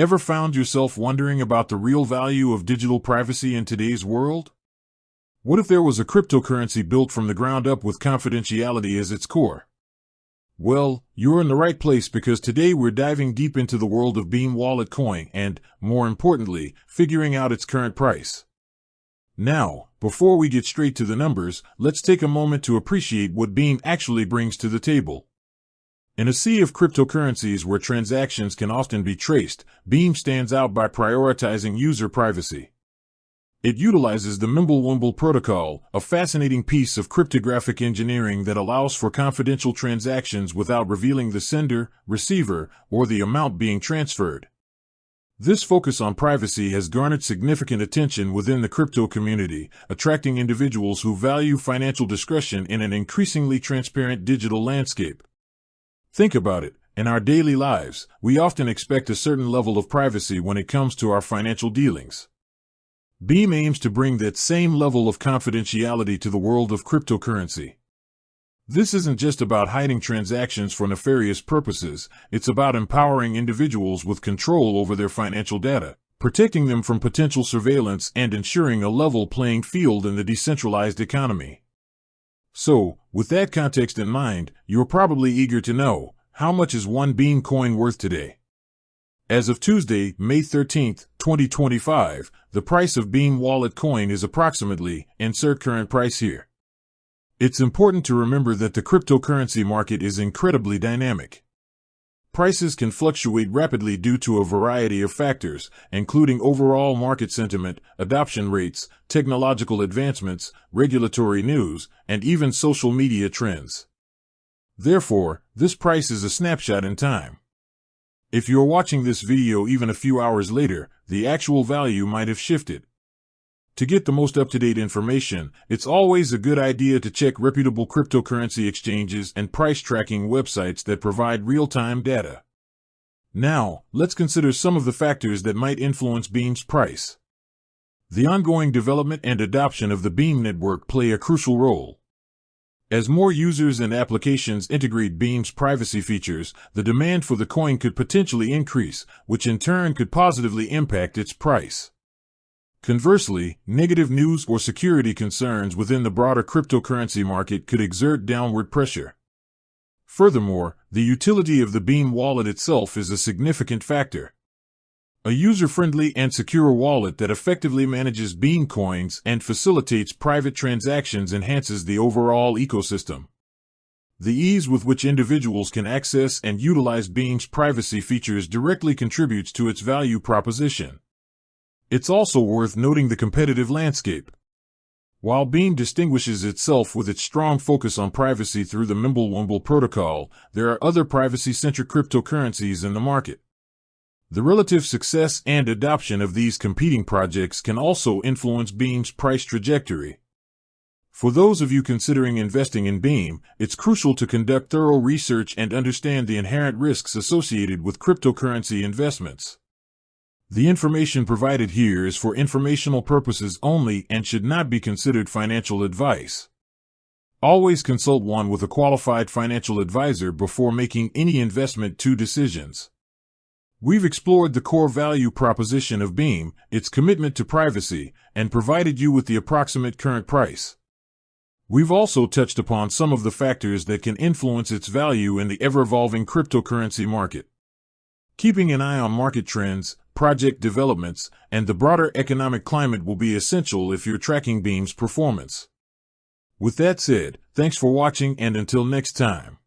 Ever found yourself wondering about the real value of digital privacy in today's world? What if there was a cryptocurrency built from the ground up with confidentiality as its core? Well, you're in the right place because today we're diving deep into the world of Beam Wallet Coin and, more importantly, figuring out its current price. Now, before we get straight to the numbers, let's take a moment to appreciate what Beam actually brings to the table. In a sea of cryptocurrencies where transactions can often be traced, Beam stands out by prioritizing user privacy. It utilizes the Mimblewimble protocol, a fascinating piece of cryptographic engineering that allows for confidential transactions without revealing the sender, receiver, or the amount being transferred. This focus on privacy has garnered significant attention within the crypto community, attracting individuals who value financial discretion in an increasingly transparent digital landscape. Think about it. In our daily lives, we often expect a certain level of privacy when it comes to our financial dealings. Beam aims to bring that same level of confidentiality to the world of cryptocurrency. This isn't just about hiding transactions for nefarious purposes, it's about empowering individuals with control over their financial data, protecting them from potential surveillance, and ensuring a level playing field in the decentralized economy. So, with that context in mind, you're probably eager to know, how much is one Beam coin worth today? As of Tuesday, May 13, 2025, the price of Beam Wallet Coin is approximately, insert current price here. It's important to remember that the cryptocurrency market is incredibly dynamic. Prices can fluctuate rapidly due to a variety of factors, including overall market sentiment, adoption rates, technological advancements, regulatory news, and even social media trends. Therefore, this price is a snapshot in time. If you're watching this video even a few hours later, the actual value might have shifted. To get the most up-to-date information, it's always a good idea to check reputable cryptocurrency exchanges and price tracking websites that provide real-time data. Now, let's consider some of the factors that might influence Beam's price. The ongoing development and adoption of the Beam network play a crucial role. As more users and applications integrate Beam's privacy features, the demand for the coin could potentially increase, which in turn could positively impact its price. Conversely, negative news or security concerns within the broader cryptocurrency market could exert downward pressure. Furthermore, the utility of the Beam wallet itself is a significant factor. A user-friendly and secure wallet that effectively manages Beam coins and facilitates private transactions enhances the overall ecosystem. The ease with which individuals can access and utilize Beam's privacy features directly contributes to its value proposition. It's also worth noting the competitive landscape. While Beam distinguishes itself with its strong focus on privacy through the Mimblewimble protocol, there are other privacy-centric cryptocurrencies in the market. The relative success and adoption of these competing projects can also influence Beam's price trajectory. For those of you considering investing in Beam, it's crucial to conduct thorough research and understand the inherent risks associated with cryptocurrency investments. The information provided here is for informational purposes only and should not be considered financial advice. Always consult with a qualified financial advisor before making any investment decisions. We've explored the core value proposition of Beam, its commitment to privacy, and provided you with the approximate current price. We've also touched upon some of the factors that can influence its value in the ever-evolving cryptocurrency market. Keeping an eye on market trends, project developments, and the broader economic climate will be essential if you're tracking Beam's performance. With that said, thanks for watching and until next time.